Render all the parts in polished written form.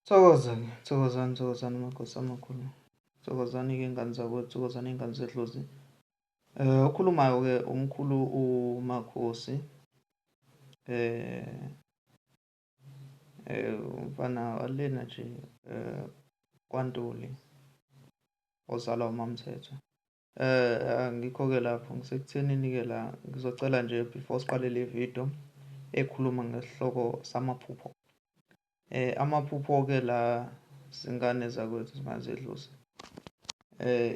Thokozani makhosi amakhulu. Thokozani-ke ngani zakwethu, thokozani iy'ngane zedlozi. Okhulumayo-ke umkhulu uMakhosi. Eh umfana walena nje kwaNtuli ozalwa uMamthethwa. Ngikho-ke lapho ngisekuthenini-ke la ngizocela nje before siqale le video ekhuluma ngesihloko samaphupho. Amaphupho-ke la zingane zakwethu zingazedluzi.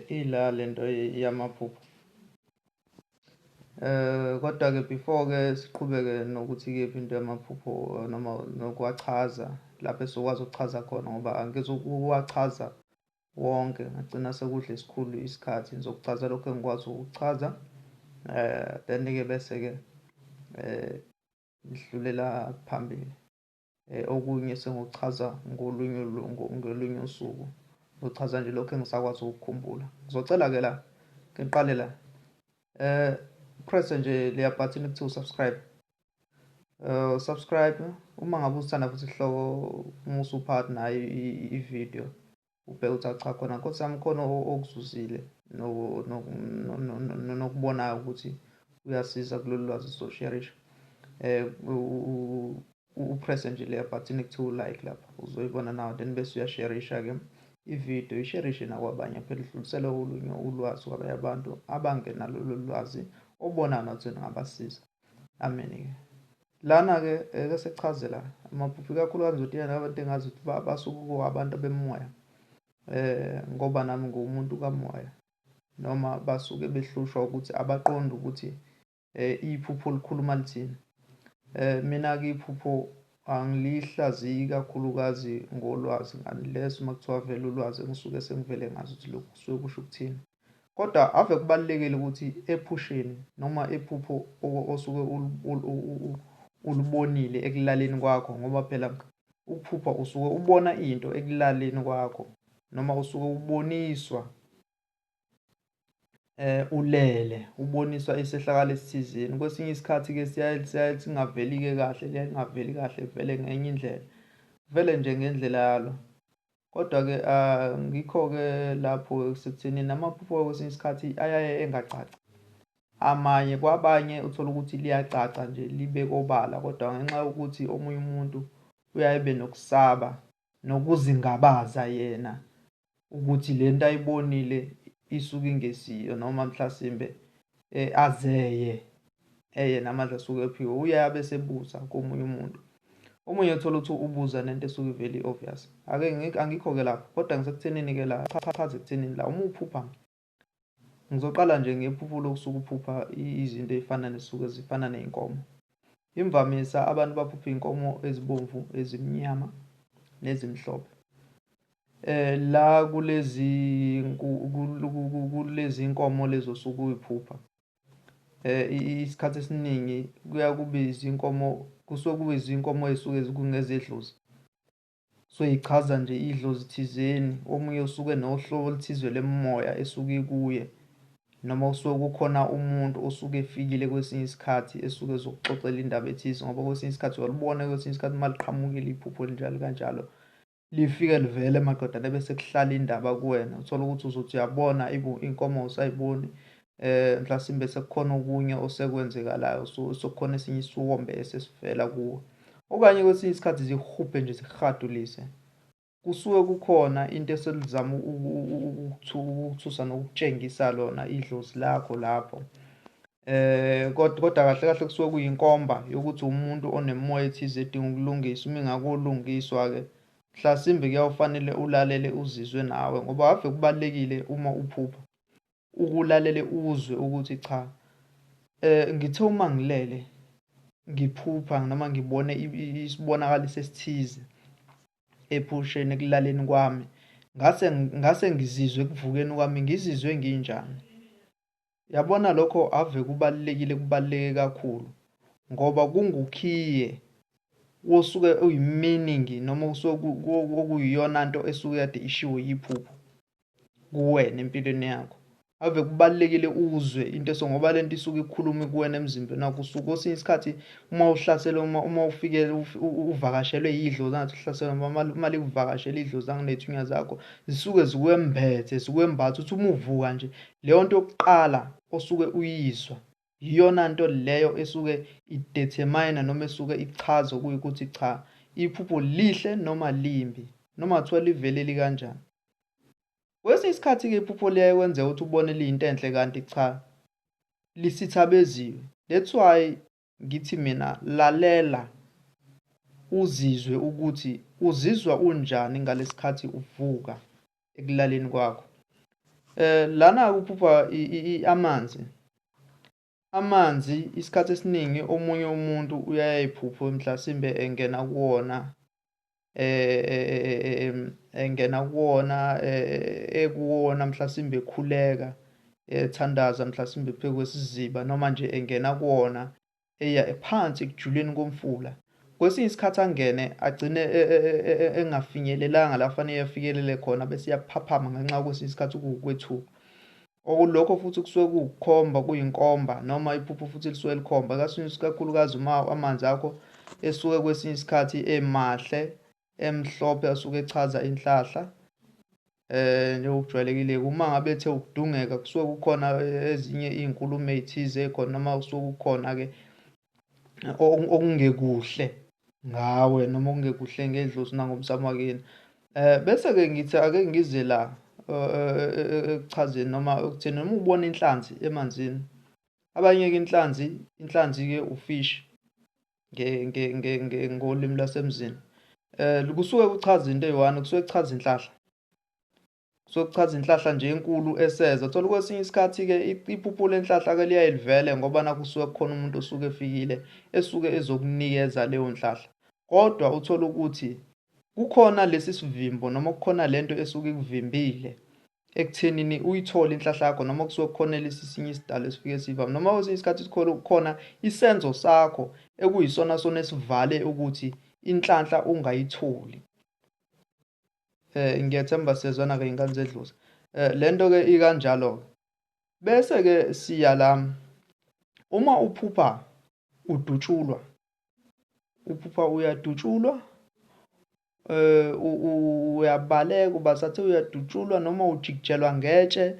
Ila lento yamaphupho. Kodwa-ke before-ke siqhubeke nokuthi-ke into yamaphupho noma nokuwachaza lapho esizokwazi ukuchaza khona ngoba angizokuwachaza wonke ngagcina sekudla esikhulu isikhathi. Ngizokuchaza lokho engikwazi ukuchaza. Then-ke bese-ke ngidlulela phambili. Okunye sengokuchaza ngolunye usuku. Ngizochaza nje lokho engisakwazi ukukhumbula. Ngizocela-ke la ngiqale la. Press nje leya button ekuthiwa subscribe. Subscribe uma ngabe usithanda futhi isihloko uma usuphakathi nayo i-video ubheka ukuthi cha khona Nkosi yami khona okuzuzile nokubonayo ukuthi uyasiza kulolu lwazi sizosharisha. Upress nje leya button ekuthiwa like lapha uzoyibona nawe then bese uyasharisha-ke i-video isharishe nakwabanye phela idlulisele olunye ulwazi kwabanye abantu abangenalo lolu lwazi obona nathi ngabasiza. Amen-ke. Lana-ke eke sekuchazela amaphupho ikakhulukazi ukuthi yena abantu engazi ukuthi basuke abantu bemoya. Ngoba nami ngumuntu kamoya noma basuke behlushwa ukuthi abaqonde ukuthi iphupho likhuluma lithini. Mina-ke iphupho angilihlaziyi kakhulukazi ngolwazi unless uma kuthiwa vele ulwazi engisuke sengivele ngazi ukuthi lokhu kusuke kusho ukuthini. Kodwa ave kubalulekile ukuthi ephusheni noma iphupho osuke ulibonile ekulaleni kwakho ngoba phela ukuphupha usuke ubona into ekulaleni kwakho noma usuke uboniswa ulele uboniswa isehlakalo esithizeni. Kwesinye isikhathi-ke siyaye singaveli-ke kahle lingaveli kahle vele ngenye indlela vele nje ngendlela yalo. Kodwa-ke ngikho-ke lapho sekuthenini amaphupho kwesinye isikhathi ayaye engacaci. Amanye kwabanye uthola ukuthi liyacaca nje libe kobala kodwa ngenxa yokuthi omunye umuntu uyaye ebe nokusaba nokuzingabaza yena ukuthi le nto ayibonile isuke ingesiyo noma mhlasimbe azeye namandla asuke ephiwe uyaye abe sebuza komunye umuntu. Omunye uthola ukuthi ubuza nento esuke ivele obvious. Angikho-ke lapho kodwa ngisekuthenini-ke la chaza ekuthenini la uma uphupha. Ngizoqala nje ngephupho lokusuka uphupha izinto ey'fana nesuke zifana ney'nkomo. Imvamisa abantu baphupha iy'nkomo ezibomvu, ezimnyama nezimhlophe. La kulezi nkomo lezo osuke uy'phupha. Isikhathi esiningi kuya kube izinkomo kusuke kube izinkomo ey'suke kungezedlozi. So yichaza nje idlozi thizeni omunye usuke nohlobo oluthize lemoya esuke kuye noma usuke kukhona umuntu osuke efikile kwesinye isikhathi esuke ezokuxoxela indaba ethize ngoba kwesinye isikhathi uyalibona kwesinye isikhathi uma liqhamukile iphupho elinjalo kanjalo lifike livele maqedane bese kuhlala indaba kuwena uthola ukuthi uzothi uyabona inkomo usayiboni mhlasimbe sekukhona okunye osekwenzekalayo sokukhona esinye isiwombe esesivela kuwe. Okanye kwesinye isikhathi zihubhe nje zikuhadulise. Kusuke kukhona into eselizama ukuthusa nokutshengisa lona idlozi lakho lapho. Kodwa kahle kahle kusuke kuyinkomba yokuthi umuntu onemoya ethize edinga ukulungiswa. Uma ingakulungiswa-ke mhlasimbe kuyawufanele ulalele uzizwe nawe ngoba ave kubalulekile uma uphupha ukulalele uzwe ukuthi cha ngithe uma ngilele ngiphupha noma ngibone isibonakaliso esithize ephusheni ekulaleni kwami ngase ngizizwe ekuvukeni kwami ngizizwe nginjani. Yabona lokho ave kubaluleke kakhulu ngoba kungukhiye osuke uyi-meaning noma usuke okuyiyona nto esuke kade ishiwo yiphupho kuwena empilweni yakho. ave kubalekile uzwe into ngoba lento isuke ikhuluma kuwena emzimbeni wakho. Usuke kwesinye isikhathi uma uhlaselwe uma ufike uvakashelwe yidlozi angathi uhlaselwe uma likuvakashela idlozi nanethunya zakho zisuke zikwembethe zikwembatha uthi uma uvuka nje leyo nto yokuqala osuke uyizwa iyona nto leyo esuke idetermine noma esuke ichaza ukuthi cha iphupho lihle noma limbi noma kuthiwa liveleli kanjani. Kwesinye isikhathi-ke iphupho liyaye kwenzeka ukuthi ubone liyinto enhle kanti cha lisithabeziwe. That's why ngithi mina lalela uzizwe ukuthi uzizwa unjani ngalesikhathi uvuka ekulaleni kwakho. Lana uphupha amanzi isikhathi esiningi omunye umuntu uyayiphupha mhlasimbe engena kuwona ekuwona mhlasimbe ekhuleka ethandaza mhlasimbe phezu kwesiziba noma nje engena kuwona eya phansi ekujuleni komfula. Kwesinye isikhathi angene agcine engafinyelelanga la fanele afikelele khona bese iyaphaphama ngenxa kwesinye isikhathi kuwukwethuka. Okulokho futhi kusuke kuwukukhomba kuyinkomba noma iphupho futhi lisuke likhomba kakhulukazi uma amanzi akho esuke kwesinye isikhathi emahle emhlophe asuke echaza inhlahla njengokujwayelekile. Uma ngabe ethe ukudungeka kusuke kukhona ezinye izinkulumo ezithize khona noma kusuke kukhona-ke okungekuhle ngawe noma okungekuhle ngedlozi nangomsamo wakini. Bese-ke ngithi ake ngize la ekuchazeni noma ekutheni noma ubona inhlanzi emanzini. Abanye-ke inhlanzi-ke ufishi ngolimi lwasemzini. Kusuke kuchaza into eyi-one, kusuke kuchaza inhlahla. Kusuke kuchaza inhlahla nje enkulu eseza. Thola kwesinye isikhathi-ke iphupho lenhlahla-ke liyaye livele ngoba nakho kusuke kukhona umuntu osuke efikile esuke ezokunikeza leyo nhlahla. Kodwa uthola ukuthi kukhona lesi sivimbo noma kukhona lento esuke ikuvimbile ekuthenini uyithole inhlahla yakho noma kusuke kukhona lesi sinye isidalwa esifike sivame noma kwesinye isikhathi kukhona isenzo sakho ekuyisona sona esivale ukuthi inhlanhla ungayitholi. Ngiyathemba siyazwana-ke iy'ngane zedlozi. Lento-ke ikanjalo-ke. Bese-ke siya la uma uphupha udutshulwa. Uphupha uyadutshulwa uyabaleka ubasathi uyadutshulwa noma ujikijelwa ngetshe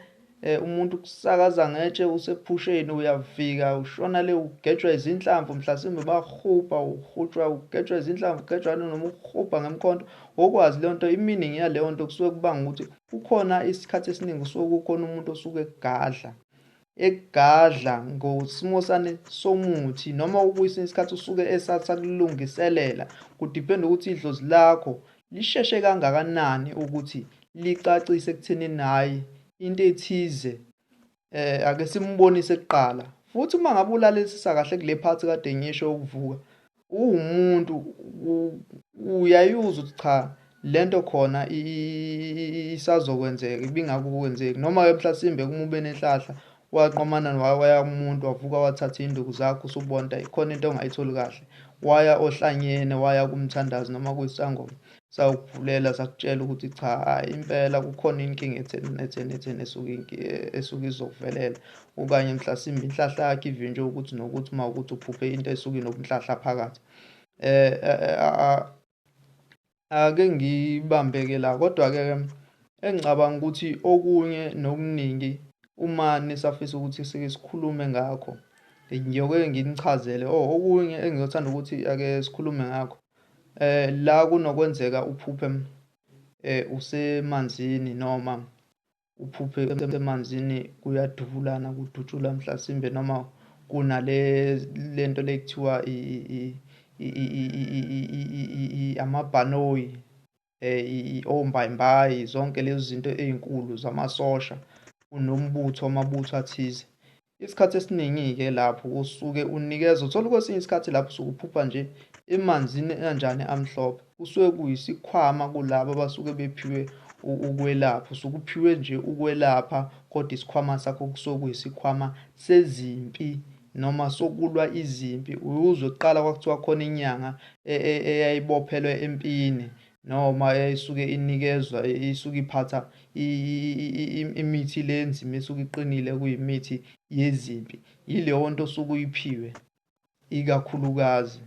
umuntu kusakaza ngetshe usephusheni uyafika ushona le ugejwa izinhlamvu mhlasimbe bahupha uhutshwa ugejwa izinhlamvu ugejwa noma uhupha ngemkhonto. Okwazi leyo nto iminingi yaleyo nto kusuke kubanga ukuthi kukhona isikhathi esiningi kusuke kukhona umuntu osuke egadla ngosimo sane somuthi noma ukwesinye isikhathi usuke esakulungiselela kudipenda ukuthi idlozi lakho lisheshe kangakanani ukuthi licacise ekuthenini hayi into ethize ake simbonise kuqala. Futhi uma ngabe ulalelisisa kahle kule phathi kade ngisho ukuvuka uwumuntu uyayuzwa ukuthi cha lento khona isazokwenzeka ibingakukwenzeki noma-ke mhlasimbe kumube nenhlahla waqomana waya kumuntu wavuka wathatha induku zakho usubona ikhona into ongayitholi kahle waya ohlanyene waya kumthandazi noma kwisangoma sawukuvulela sakutshela ukuthi cha impela kukhona inkinga etheni esuke izokuvelela okanye mhlasimbe inhlahla yakhe ivinjwe ukuthi nokuthi uma ukuthi uphuphe into esuke inobunhlahla phakathi. Ake ngibambeke la kodwa-ke engicabanga ukuthi okunye nokuningi uma nisafisa ukuthi sike sikhulume ngakho ngiyoke nginichazele okunye engizothanda ukuthi ake sikhulume ngakho. La kunokwenzeka uphuphe usemanzini noma uphuphe emanzini kuyadubulana kudutshula mhlasimbe noma kunalento le kuthiwa amabhanoyi ombayimbayi zonke lezo zinto ezinkulu zamasosha unombutho amabutho athize. Isikhathi esiningi-ke lapho usuke unikezwa uthola kwesinye isikhathi lapho usuke uphupha nje emanzini kanjani amhlophe kusuke kuyisikhwama kulabo abasuke bephiwe ukwelapha. Usuke uphiwe nje ukwelapha kodwa isikhwama sakho kusuke kuyisikhwama sezimpi noma sokulwa izimpi. Uyuzwe kuqala kwakuthiwa khona inyanga eyayibophelwe empini noma isuke inikezwa isuke iphatha imithi le enzima esuke iqinile kuyimithi yezimpi, yileyo nto osuke uyiphiwe ikakhulukazi.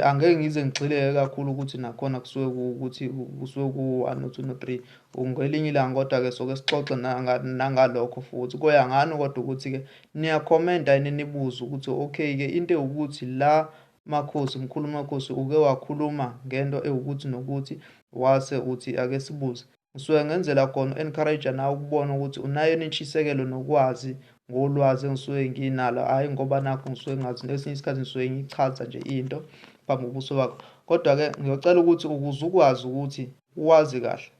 Angeke ngize ngigxile kakhulu ukuthi nakhona kusuke ukuthi kusuke ku-1 no 2 no 3 ngelinye ilanga, kodwa-ke soke sixoxe nangalokho futhi. Kuya ngani kodwa ukuthi-ke niyakhomenta yini nibuze ukuthi okay-ke into ewukuthi la Makhosi, Mkhulu Makhosi uke wakhuluma ngento ewukuthi nokuthi wase uthi ake sibuze. Ngisuke ngenzela khona encourage nawe ukubona ukuthi unayo intshisekelo nokwazi ngolwazi engisuke nginalo, hhayi ngoba nakho ngisuke ngazi, ngesinye isikhathi ngisuke ngichaza nje into phambi kobuso bakho. Kodwa-ke ngiyocela ukuthi ukuze ukwazi ukuthi uwazi kahle,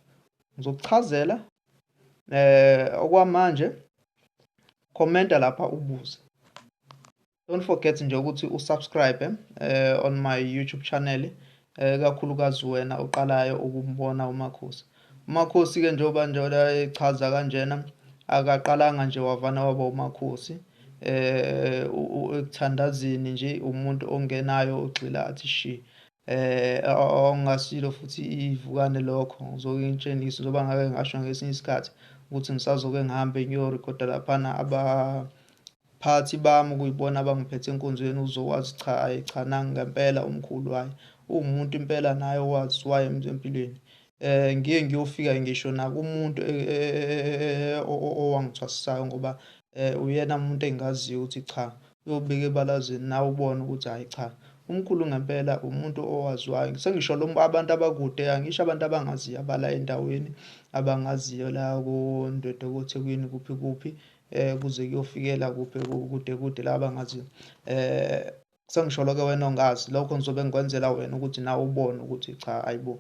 ngizokuchazela okwamanje. Khomenta lapha ubuze. Don't forget nje ukuthi usubscribe on my YouTube channel, kakhulukazi wena oqalayo ukumbona uMakhosi. uMakhosi-ke njengoba echaza kanjena, akaqalanga nje wavana waba uMakhosi. Ekuthandazeni nje umuntu ongenayo ogxila athi shi, ongasilo futhi ivukane lokho. Ngizokutshengisa njengoba ngake ngasho ngesinye isikhathi ukuthi ngisazoke ngihambe ngiyorekhoda laphana abaphathi bami ukuyibona abangiphethe enkonzweni, uzokwazi cha nangu ngempela umkhulu wayo uwumuntu impela naye owaziwayo empilweni. Ngiye ngiyofika ngisho nakumuntu owangithwasisayo ngoba uyena umuntu engaziyo ukuthi cha, uyobika ebalazweni nawe ubone ukuthi hhayi cha, umkhulu ngempela umuntu owaziwayo. Sengisho abantu abakude, angisho abantu abangaziyo abala endaweni, abangaziyo la koNdwedwe koThekwini kuphi kuphi, kuze kuyofikela kuphi kude la abangaziyo. Sengisho lo-ke wena ongazi, lokho ngizobe ngikwenzela wena ukuthi nawe ubone ukuthi cha, hayibo,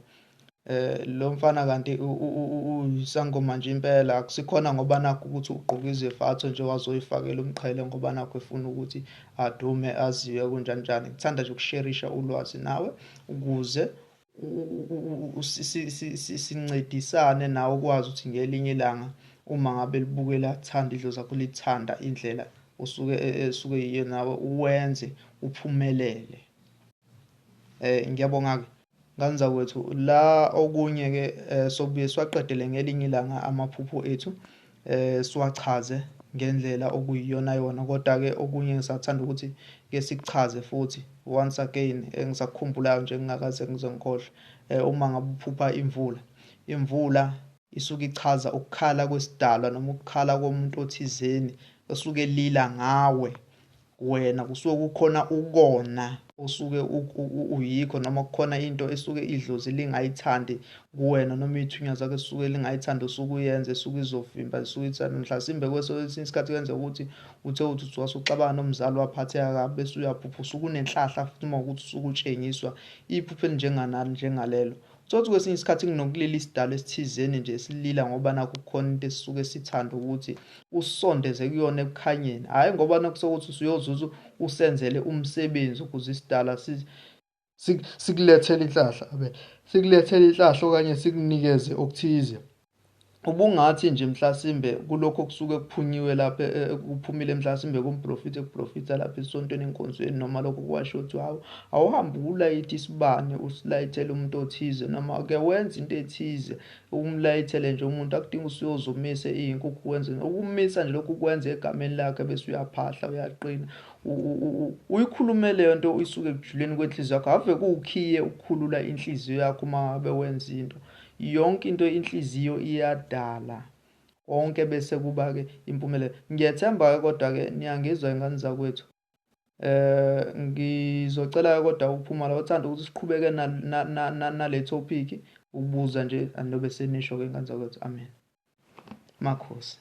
lo mfana kanti uyisangoma nje impela. Akusikhona ngoba nakho ukuthi ugqoke izembatho nje wazoyifakela umqhele ngoba nakho efuna ukuthi adume aziwe kunjani njani. Ngithanda nje ukusherisha ulwazi nawe ukuze sincedisane nawe ukwazi ukuthi ngelinye ilanga uma ngabe libukela thanda idlozi zakho, lithanda indlela esuke yiyo nawe uwenze uphumelele. Ngiyabonga-ke nganza kwethu la. Okunye-ke sobuye siwaqedele ngelinye ilanga amaphupho ethu, siwachaze ngendlela okuyiyona yona. Kodwa-ke okunye ngisathanda ukuthi ke sikuchaze futhi once again, engisakukhumbulayo nje ngingakaze ngize ngikhohlwe. Uma ngabe uphupha imvula isuke ichaza ukukhala kwesidalwa noma ukukhala komuntu othizeni osuke elila ngawe. Wena kusuke kukhona ukona osuke uyikho, noma kukhona into esuke idlozi lingayithandi kuwena, noma iy'thunywa zakho esuke lingayithandi usuke uyenze, esuke izovimba, esuke ithanda. Mhlasimbe kwesinye isikhathi kwenzeka ukuthi uthe uthi wasuxabana nomzali waphatheka kabi bese uyaphupha usuke unenhlahla futhi uma ukuthi usuke utshengiswa iphupho njengalelo. Sokuthi kwesinye isikhathi kunokulila isidalwa esithizeni nje esilila ngoba nakho kukhona into esisuke sithanda ukuthi usondeze kuyona ebukhanyeni, hhayi ngoba nakho sokuthi usuyozuza usenzele umsebenzi ukuze isidalwa sikulethele inhlahla, sikulethele inhlahla okanye sikunikeze okuthize. Ubungathi nje mhlasimbe kulokho kusuke kuphunyiwe lapha, kuphumile mhlasimbe kumprofiti ekuprofitha lapha esontweni enkonzweni, noma lokho kuwasho ukuthi awuhambe ulayithe isibane usilayithele umuntu othize, noma ake wenze into ethize umlayithele nje umuntu. Akudinga usuyozumise iy'nkukhu wenze ukumisa nje lokhu ukwenza egameni lakhe bese uyaphahla uyaqina. Uyikhulume leyo nto isuke ekujuleni kwenhliziyo yakho, ave kuwukhiye ukukhulula inhliziyo yakho uma ngabe wenza into. Yonke into inhliziyo iyadala konke bese kuba-ke impumelelo. Ngiyethemba-ke kodwa-ke niyangizwa ingane zakwethu. Ngizocela-ke kodwa uPhumalo othanda ukuthi siqhubeke nale topic, ubuza nje anobe senisho-ke ingane zakwethu. Amen. Makhosi.